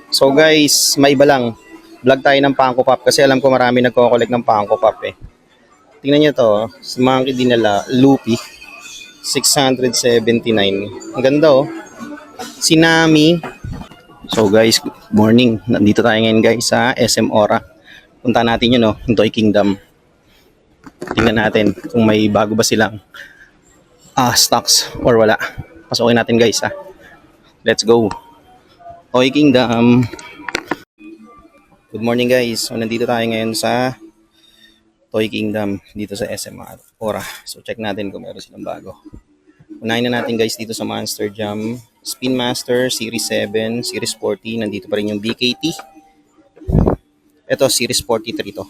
So guys, may iba lang. Vlog tayo ng Funko Pop kasi alam ko marami nagko-collect ng Funko Pop eh. Tingnan niyo to, si Monkey dinala, Loopy, 679. Ang ganda oh. Si Nami. So guys, good morning. Nandito tayo ngayon guys sa SM Ora. Punta natin yun oh, yung Toy Kingdom. Tingnan natin kung may bago ba silang stocks or wala. Pasukin natin guys ha. Let's go. Toy Kingdom. Good morning guys. So nandito tayo ngayon sa Toy Kingdom dito sa SM Ora. So check natin kung meron silang bago. Unahin na natin guys dito sa Monster Jam. Spin Master Series 7, Series 40. Nandito pa rin yung BKT. Ito Series 43 to.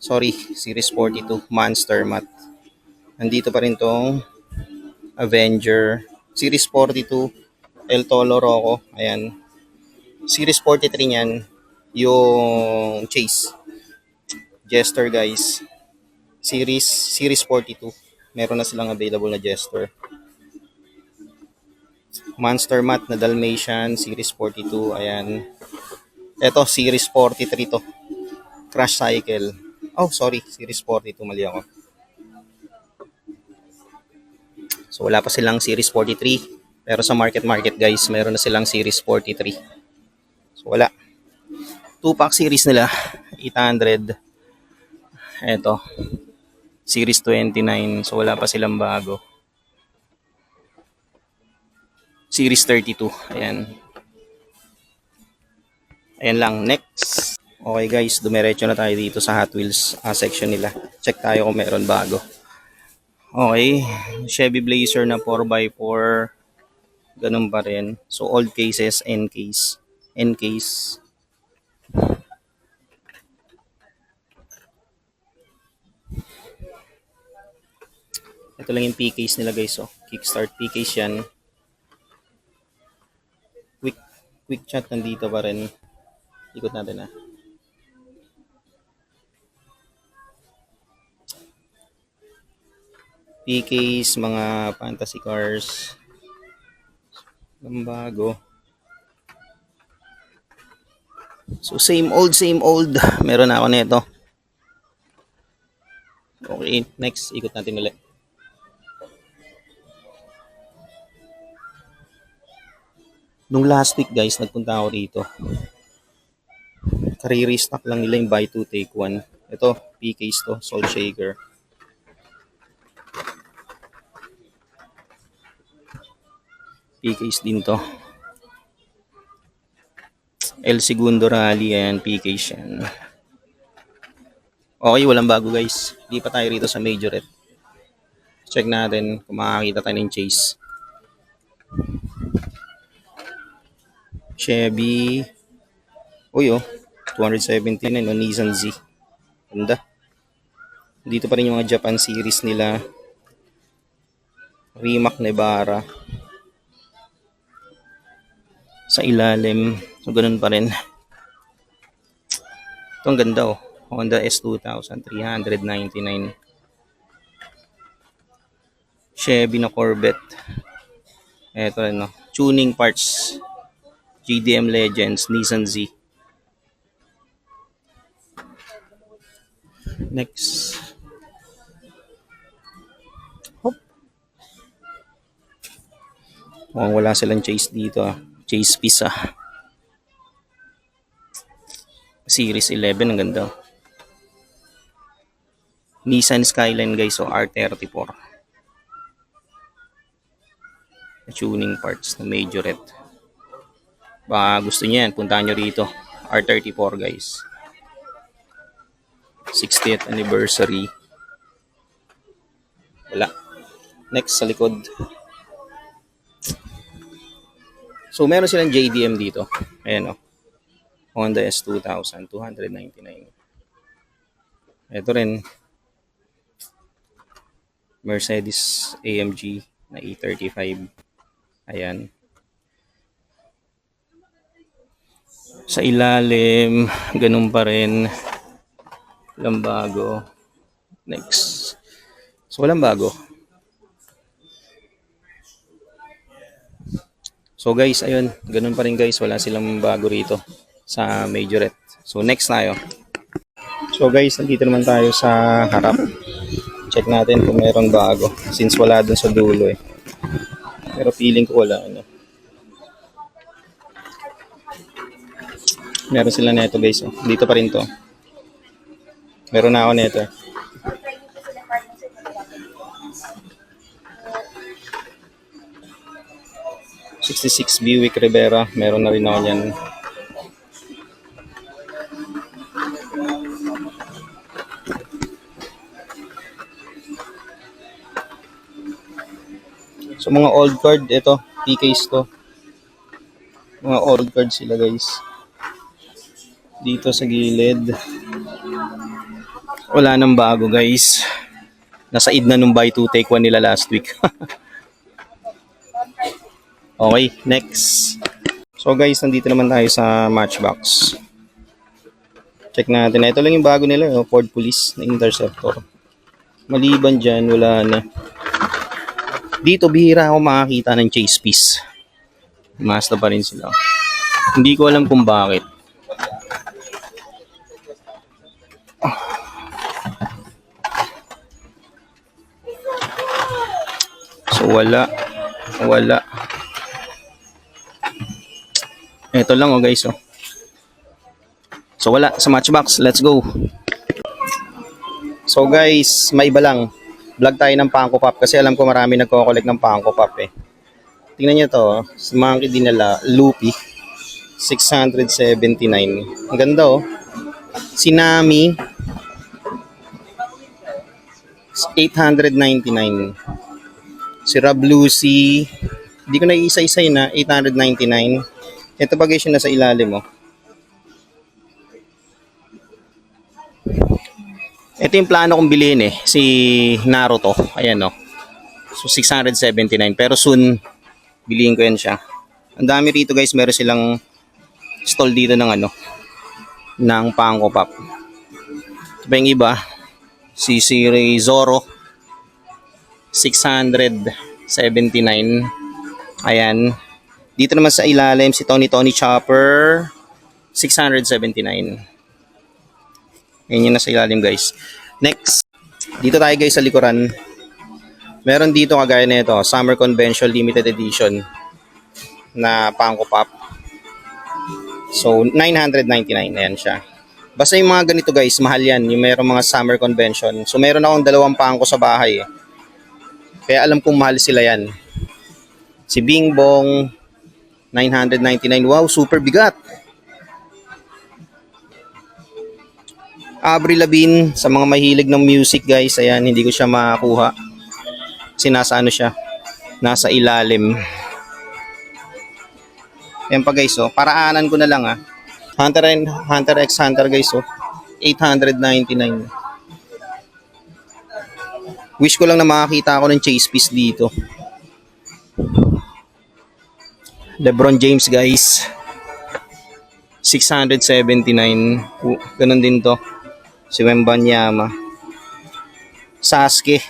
Sorry, Series 42 Monster Mat. Nandito pa rin tong Avenger Series 42 El Tolo Roco. Ayan. Series 43 niyan yung Chase. Jester guys. Series 42. Meron na silang available na Jester. Monster Mat na Dalmatian Series 42. Ayan. Ito Series 43 to. Crash Cycle. Oh, sorry. Series 42. Mali ako. So wala pa silang Series 43. Pero sa market guys, meron na silang Series 43. So wala. 2-pack series nila. 800. Ito. Series 29. So wala pa silang bago. Series 32. Ayan. Ayan lang. Next. Okay guys, dumiretso na tayo dito sa Hot Wheels section nila. Check tayo kung meron bago. Okay. Chevy Blazer na 4x4. Ganun pa rin. So old cases, N case. N case. Ito lang yung P-case nila guys. Oh. Kickstart P-case yan. Quick chat nandito pa rin. Ikot natin ah. P-case, mga fantasy cars. Ang bago. So same old. Meron na ako nito. Okay, next. Ikot natin ulit. Nung last week guys, nagpunta ako dito. Kare-restock lang nila yung buy 2 take 1. Ito, P-case to, Salt Shaker. P-case din to. El Segundo Rally, ayan, P-case yan. Okay, walang bago guys. Hindi pa tayo rito sa Majorette. Check natin kung makakita tayo ng Chase. Chevy. Uy oh, 279 no, Nissan Z. Ganda. Dito pa rin yung mga Japan series nila. Rimac Nevara. Sa ilalim. So ganun pa rin. Ito ang ganda oh. Honda S2000 399. Chevy na Corvette. Ito rin no. Tuning parts. GDM Legends, Nissan Z. Next. Hop. Oh, wala silang Chase dito ah. Chase Piece ah. Series 11, ang ganda. Nissan Skyline guys, so R34. Tuning parts na Majorette. Baka gusto niyo yan, puntahan nyo rito. R34 guys. 60th anniversary. Wala. Next sa likod. So meron silang JDM dito. Ayan o. Honda S2000, 299. Ito rin. Mercedes AMG na E35. Ayan. Sa ilalim, ganun pa rin. Walang bago. Next. So walang bago. So So guys, ayun, ganun pa rin guys, wala silang bago rito sa Majorette. So next tayo. So guys, nandito naman tayo sa harap. Check natin kung meron bago since wala dun sa dulo eh. Pero feeling ko wala ano. Meron sila neto guys. Oh. Dito pa rin to. Meron na ako neto. 66 Buick Rivera. Meron na rin ako yan. So mga old card, ito, PKs to. Mga old card sila guys. Dito sa gilid. Wala nang bago guys. Nasa id na nung buy 2 take 1 nila last week. Okay, next. So guys, nandito naman tayo sa Matchbox. Check natin. Ito lang yung bago nila, Ford Police na Interceptor. Maliban dyan, wala na. Dito, bihira ako makakita ng chase piece. Mazda pa rin sila. Hindi ko alam kung bakit. So wala. Ito lang guys So wala sa Matchbox. Let's go. So guys, may iba lang. Vlog tayo ng Funko Pop kasi alam ko marami nagko-collect ng Funko Pop eh. Tingnan niyo to, sa monkey din nila, Loopy 679. Ang ganda Si Nami 899. Si Rob Lucy, hindi ko na isa-isay na 899. Ito pa guys yung nasa ilalim Ito yung plano kong bilhin si Naruto. Ayan So 679 pero soon bilihin ko yan siya. Ang dami rito guys, meron silang stall dito ng ng Funko Pop. Ito pa yung iba, si Ray Zoro 679. Ayan. Dito naman sa ilalim si Tony Chopper 679. Yan yung nasa ilalim guys. Next, dito tayo guys sa likuran. Meron dito kagaya nito, Summer Convention Limited Edition na Funko Pop. So 999 ayan siya. Basta yung mga ganito guys, mahal yan. Yung meron mga Summer Convention. So meron akong 2 Funko sa bahay Kaya alam kong mahal sila yan. Si Bing Bong 999. Wow, super bigat. Avril Lavigne, sa mga mahilig ng music guys, ayan, hindi ko siya makakuha. Kasi nasa siya, nasa ilalim. Ayan pa guys, paraanan ko na lang Hunter x Hunter guys, 899. Wish ko lang na makakita ako ng chase piece dito. LeBron James guys 679. Ganun din to si Wembanyama. Sasuke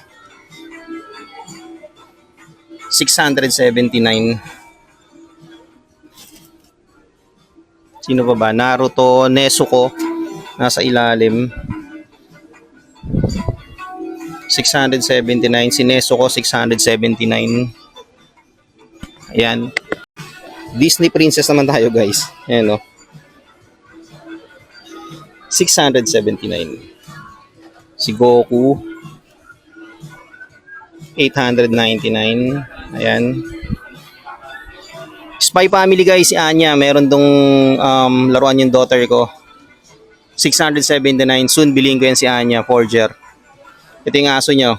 679. Sino pa ba? Naruto, Nezuko nasa ilalim 679. Si Nezuko 679. Ayan. Disney Princess naman tayo guys. Ayan 679. Si Goku 899. Ayan. Spy Family guys, si Anya, meron dong laruan yung daughter ko. 679. Soon bilhin ko yan si Anya, Forger. Ito yung aso nyo.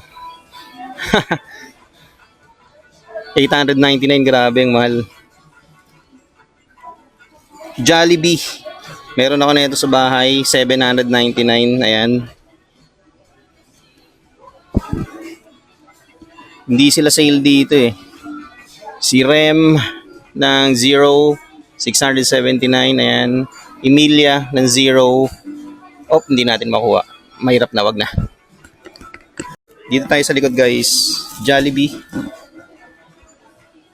899, grabe ang mahal. Jollibee. Meron ako na ito sa bahay, 799. Ayan. Hindi sila sale dito Si Rem ng Zero, 679. Ayan. Emilia ng Zero. Hindi natin makuha. Mahirap na, wag na. Dito tayo sa likod guys. Jollibee.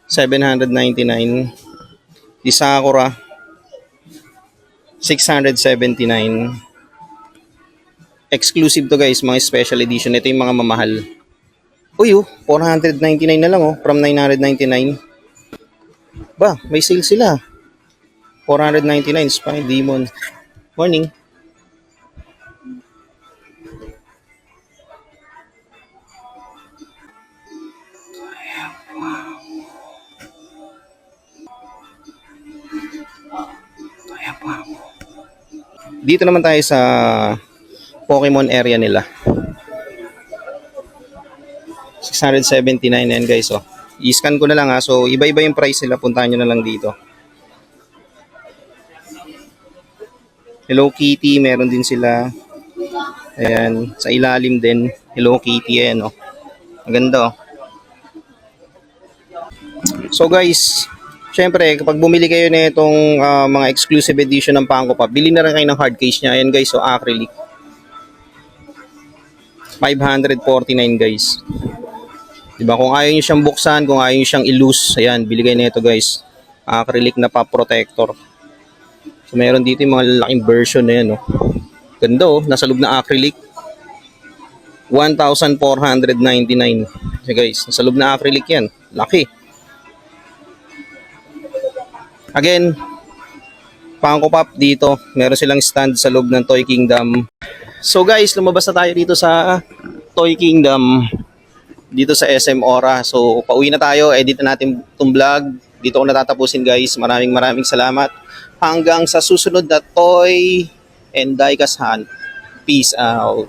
799. Di Sakura, 679. Exclusive to guys, mga special edition. Ito yung mga mamahal. Uy, 499 na lang from 999. Ba, may sale sila. 499 Spy Demon. Morning. Dito naman tayo sa Pokemon area nila. 679 yan guys, I-scan ko na lang ha. So, iba-iba yung price nila. Puntahan nyo na lang dito. Hello Kitty, meron din sila. Ayan, sa ilalim din. Hello Kitty, ayan, Ang ganda, So guys, syempre, kapag bumili kayo na itong mga exclusive edition ng Funko Pop, bili na rin kayo ng hard case niya. Ayan guys, acrylic. 549 guys. Diba? Kung ayaw nyo siyang buksan, kung ayaw nyo siyang i-loose, ayan, bili kayo na ito guys. Acrylic na pop protector. So meron dito yung mga lalaking version na yan, Ganda, nasa loob na acrylic. 1,499. So guys, nasa loob na acrylic yan. Laki. Again, Funko Pop dito. Meron silang stand sa loob ng Toy Kingdom. So guys, lumabas na tayo dito sa Toy Kingdom. Dito sa SM Ora. So pauwi na tayo. Edit na natin itong vlog. Dito ko natatapusin guys. Maraming salamat. Hanggang sa susunod na Toy and Diecast Hunt. Peace out.